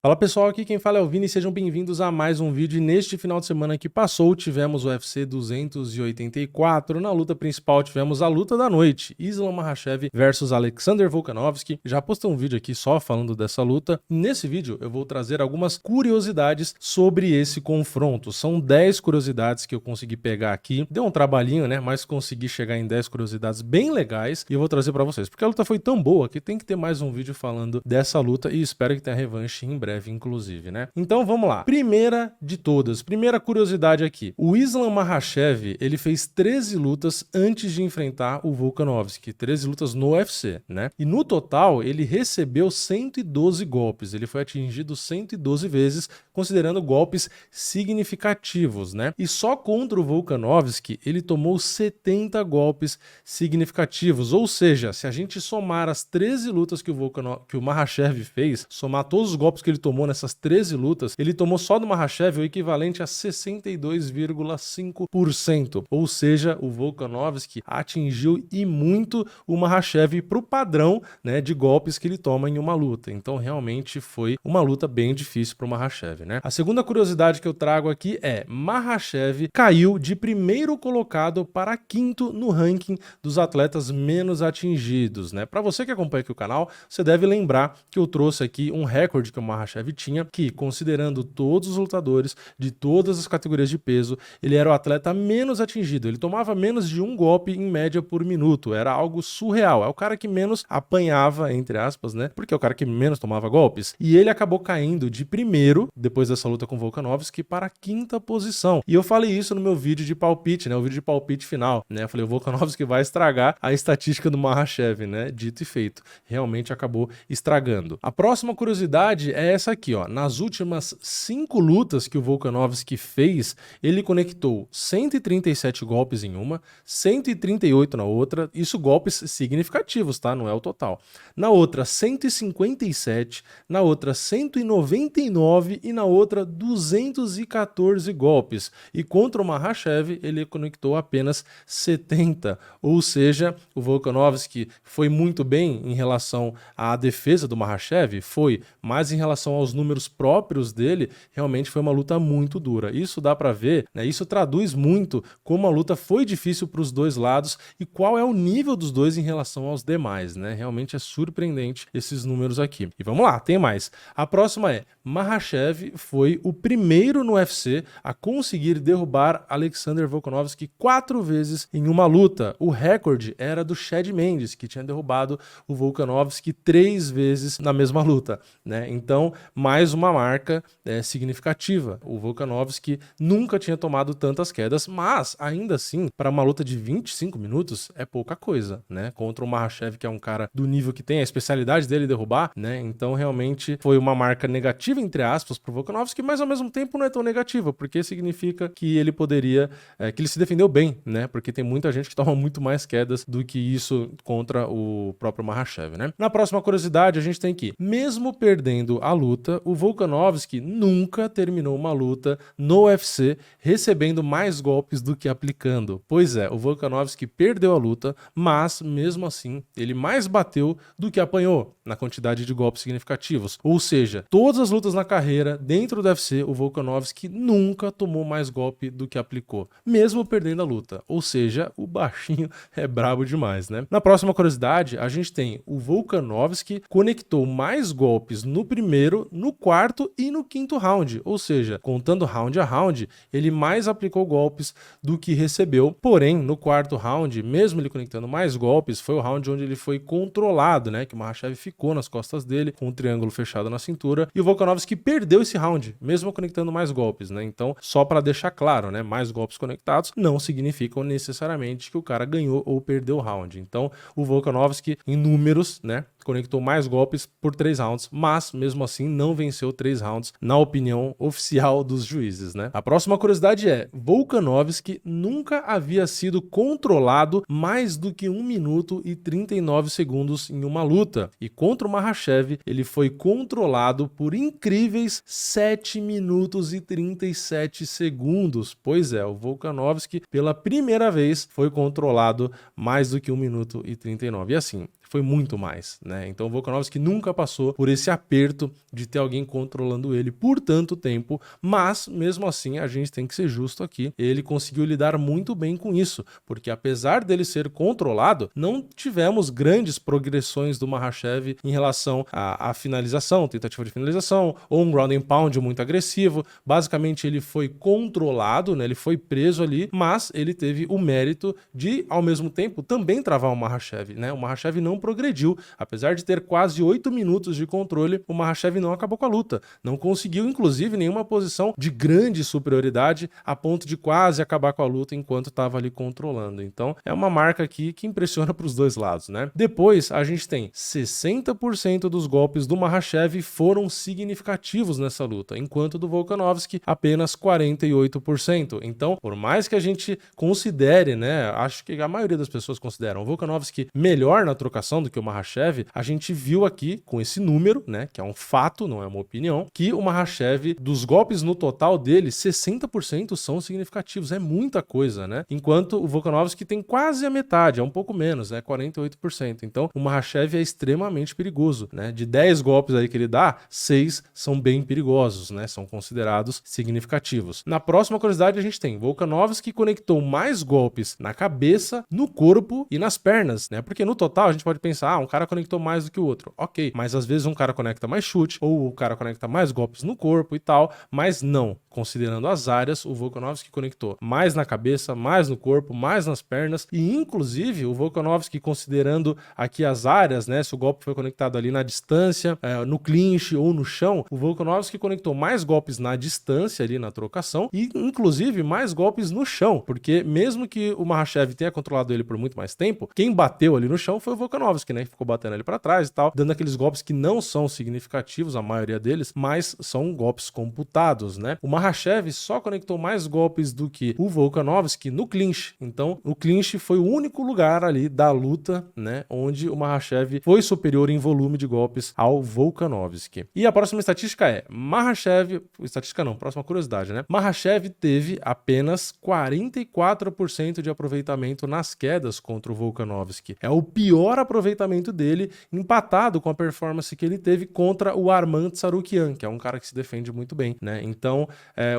Fala pessoal, aqui quem fala é o Vini, sejam bem-vindos a mais um vídeo. E neste final de semana que passou, tivemos o UFC 284. Na luta principal tivemos a luta da noite, Islam Makhachev versus Alexander Volkanovski. Já postei um vídeo aqui só falando dessa luta. Nesse vídeo eu vou trazer algumas curiosidades sobre esse confronto. São 10 curiosidades que eu consegui pegar aqui. Deu um trabalhinho, né? Mas consegui chegar em 10 curiosidades bem legais e eu vou trazer pra vocês. Porque a luta foi tão boa que tem que ter mais um vídeo falando dessa luta e espero que tenha revanche em breve, inclusive, né? Então vamos lá. Primeira de todas, primeira curiosidade aqui. O Islam Makhachev, ele fez 13 lutas antes de enfrentar o Volkanovski, 13 lutas no UFC, né? E no total, ele recebeu 112 golpes, ele foi atingido 112 vezes, considerando golpes significativos, né? E só contra o Volkanovski, ele tomou 70 golpes significativos, ou seja, se a gente somar as 13 lutas que o Makhachev fez, somar todos os golpes que ele tomou nessas 13 lutas, ele tomou só do Makhachev o equivalente a 62,5%. Ou seja, o Volkanovski atingiu e muito o Makhachev para o padrão, né, de golpes que ele toma em uma luta. Então, realmente foi uma luta bem difícil para o Makhachev, né? A segunda curiosidade que eu trago aqui é: Makhachev caiu de primeiro colocado para quinto no ranking dos atletas menos atingidos, né? Para você que acompanha aqui o canal, você deve lembrar que eu trouxe aqui um recorde que o Makhachev tinha, que, considerando todos os lutadores de todas as categorias de peso, ele era o atleta menos atingido. Ele tomava menos de um golpe em média por minuto. Era algo surreal. É o cara que menos apanhava, entre aspas, né? Porque é o cara que menos tomava golpes. E ele acabou caindo de primeiro, depois dessa luta com o Volkanovski, para a quinta posição. E eu falei isso no meu vídeo de palpite, né? O vídeo de palpite final, né? Eu falei, o Volkanovski vai estragar a estatística do Makhachev, né? Dito e feito. Realmente acabou estragando. A próxima curiosidade é essa aqui, ó. Nas últimas 5 lutas que o Volkanovski fez, ele conectou 137 golpes em uma, 138 na outra, isso golpes significativos, tá? Não é o total. Na outra, 157, na outra, 199 e na outra, 214 golpes. E contra o Makhachev, ele conectou apenas 70, ou seja, o Volkanovski foi muito bem em relação à defesa do Makhachev, foi, mas em relação aos números próprios dele, realmente foi uma luta muito dura. Isso dá pra ver, né? Isso traduz muito como a luta foi difícil para os dois lados e qual é o nível dos dois em relação aos demais, né? Realmente é surpreendente esses números aqui. E vamos lá, tem mais. A próxima é: Makhachev foi o primeiro no UFC a conseguir derrubar Alexander Volkanovski 4 vezes em uma luta. O recorde era do Chad Mendes, que tinha derrubado o Volkanovski 3 vezes na mesma luta, né? Então, mais uma marca significativa. O Volkanovski nunca tinha tomado tantas quedas, mas ainda assim, para uma luta de 25 minutos, é pouca coisa, né? Contra o Makhachev, que é um cara do nível que tem, a especialidade dele derrubar, né? Então, realmente foi uma marca negativa, entre aspas, pro Volkanovski, mas ao mesmo tempo não é tão negativa, porque significa que ele poderia, que ele se defendeu bem, né? Porque tem muita gente que toma muito mais quedas do que isso contra o próprio Makhachev, né? Na próxima curiosidade, a gente tem que, mesmo perdendo a luta, o Volkanovski nunca terminou uma luta no UFC recebendo mais golpes do que aplicando. Pois é, o Volkanovski perdeu a luta, mas mesmo assim ele mais bateu do que apanhou na quantidade de golpes significativos. Ou seja, todas as lutas na carreira dentro do UFC, o Volkanovski nunca tomou mais golpe do que aplicou, mesmo perdendo a luta. Ou seja, o baixinho é brabo demais, né? Na próxima curiosidade, a gente tem o Volkanovski conectou mais golpes no primeiro, no quarto e no quinto round, ou seja, contando round a round, ele mais aplicou golpes do que recebeu. Porém, no quarto round, mesmo ele conectando mais golpes, foi o round onde ele foi controlado, né, que o Makhachev ficou nas costas dele com um triângulo fechado na cintura, e o Volkanovski perdeu esse round, mesmo conectando mais golpes, né? Então, só para deixar claro, né, mais golpes conectados não significam necessariamente que o cara ganhou ou perdeu o round. Então, o Volkanovski em números, né, conectou mais golpes por 3 rounds, mas mesmo assim não venceu 3 rounds na opinião oficial dos juízes, né? A próxima curiosidade é: Volkanovski nunca havia sido controlado mais do que 1 minuto e 39 segundos em uma luta, e contra o Makhachev ele foi controlado por incríveis 7 minutos e 37 segundos. Pois é, o Volkanovski pela primeira vez foi controlado mais do que 1 minuto e 39. E assim, foi muito mais, né? Então o Volkanovski nunca passou por esse aperto de ter alguém controlando ele por tanto tempo, mas mesmo assim a gente tem que ser justo aqui, ele conseguiu lidar muito bem com isso, porque apesar dele ser controlado, não tivemos grandes progressões do Makhachev em relação à finalização, tentativa de finalização, ou um ground and pound muito agressivo. Basicamente ele foi controlado, né? Ele foi preso ali, mas ele teve o mérito de, ao mesmo tempo, também travar o Makhachev, né? O Makhachev não progrediu, apesar de ter quase 8 minutos de controle, o Makhachev não acabou com a luta, não conseguiu inclusive nenhuma posição de grande superioridade a ponto de quase acabar com a luta enquanto estava ali controlando. Então é uma marca aqui que impressiona para os dois lados, né? Depois a gente tem 60% dos golpes do Makhachev foram significativos nessa luta, enquanto do Volkanovski apenas 48%. Então, por mais que a gente considere, né, acho que a maioria das pessoas consideram o Volkanovski melhor na trocação do que o Makhachev, a gente viu aqui com esse número, né, que é um fato, não é uma opinião, que o Makhachev, dos golpes no total dele, 60% são significativos, é muita coisa, né? Enquanto o Volkanovski tem quase a metade, é um pouco menos, né, 48%. Então, o Makhachev é extremamente perigoso, né? De 10 golpes aí que ele dá, 6 são bem perigosos, né? São considerados significativos. Na próxima curiosidade a gente tem Volkanovski conectou mais golpes na cabeça, no corpo e nas pernas, né? Porque no total a gente pode pensar, um cara conectou mais do que o outro. Ok, mas às vezes um cara conecta mais chute, ou o cara conecta mais golpes no corpo e tal, mas não. Considerando as áreas, o Volkanovski conectou mais na cabeça, mais no corpo, mais nas pernas e inclusive o Volkanovski, considerando aqui as áreas, né, se o golpe foi conectado ali na distância, no clinch ou no chão, o Volkanovski conectou mais golpes na distância ali na trocação e inclusive mais golpes no chão, porque mesmo que o Makhachev tenha controlado ele por muito mais tempo, quem bateu ali no chão foi o Volkanovski, né, que ficou batendo ele para trás e tal, dando aqueles golpes que não são significativos, a maioria deles, mas são golpes computados, né? O Makhachev só conectou mais golpes do que o Volkanovski no clinch. Então, o clinch foi o único lugar ali da luta, né, onde o Makhachev foi superior em volume de golpes ao Volkanovski. E a próxima estatística é Makhachev, estatística não, próxima curiosidade, né? Makhachev teve apenas 44% de aproveitamento nas quedas contra o Volkanovski. É o pior aproveitamento dele, empatado com a performance que ele teve contra o Arman Tsarukyan, que é um cara que se defende muito bem, né? Então,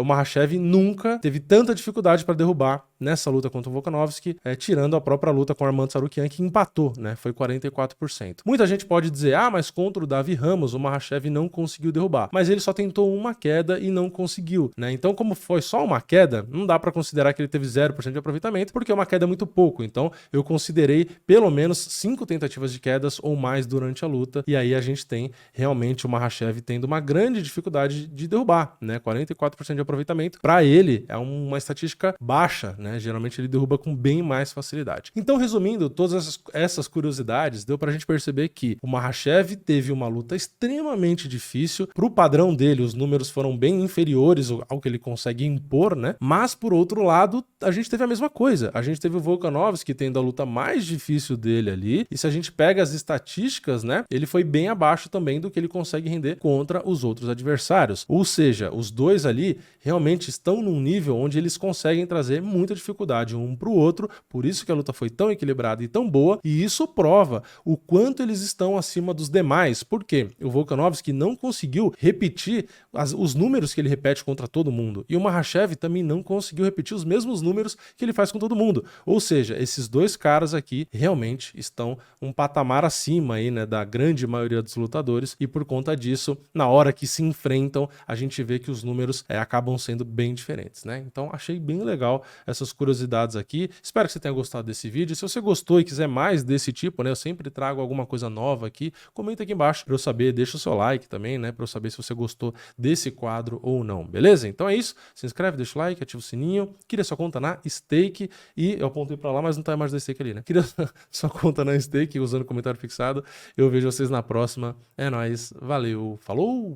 o Makhachev nunca teve tanta dificuldade para derrubar nessa luta contra o Volkanovski, tirando a própria luta com o Arman Tsarukyan, que empatou, né? Foi 44%. Muita gente pode dizer, mas contra o Davi Ramos, o Makhachev não conseguiu derrubar. Mas ele só tentou uma queda e não conseguiu, né? Então, como foi só uma queda, não dá para considerar que ele teve 0% de aproveitamento, porque uma queda é muito pouco. Então, eu considerei pelo menos 5 tentativas de quedas ou mais durante a luta, e aí a gente tem realmente o Makhachev tendo uma grande dificuldade de derrubar, né? 44% de aproveitamento, para ele é uma estatística baixa, né? Geralmente ele derruba com bem mais facilidade. Então, resumindo, todas essas curiosidades, deu pra gente perceber que o Makhachev teve uma luta extremamente difícil, pro padrão dele os números foram bem inferiores ao que ele consegue impor, né? Mas, por outro lado, a gente teve a mesma coisa. A gente teve o Volkanovski tendo a luta mais difícil dele ali, e se a gente pega as estatísticas, né, ele foi bem abaixo também do que ele consegue render contra os outros adversários. Ou seja, os dois ali realmente estão num nível onde eles conseguem trazer muita dificuldade um pro outro, por isso que a luta foi tão equilibrada e tão boa, e isso prova o quanto eles estão acima dos demais, porque o Volkanovski não conseguiu repetir os números que ele repete contra todo mundo, e o Makhachev também não conseguiu repetir os mesmos números que ele faz com todo mundo. Ou seja, esses dois caras aqui realmente estão um patamar acima aí, né, da grande maioria dos lutadores, e por conta disso, na hora que se enfrentam, a gente vê que os números acabam sendo bem diferentes, né? Então, achei bem legal essas curiosidades aqui. Espero que você tenha gostado desse vídeo. Se você gostou e quiser mais desse tipo, né, eu sempre trago alguma coisa nova aqui, comenta aqui embaixo para eu saber, deixa o seu like também, né, para eu saber se você gostou desse quadro ou não, beleza? Então é isso, se inscreve, deixa o like, ativa o sininho, cria sua conta na Stake, e eu apontei para lá, mas não tá mais da Stake ali, né? Cria sua conta na Stake usando comentário fixado. Eu vejo vocês na próxima. É nóis, valeu, falou!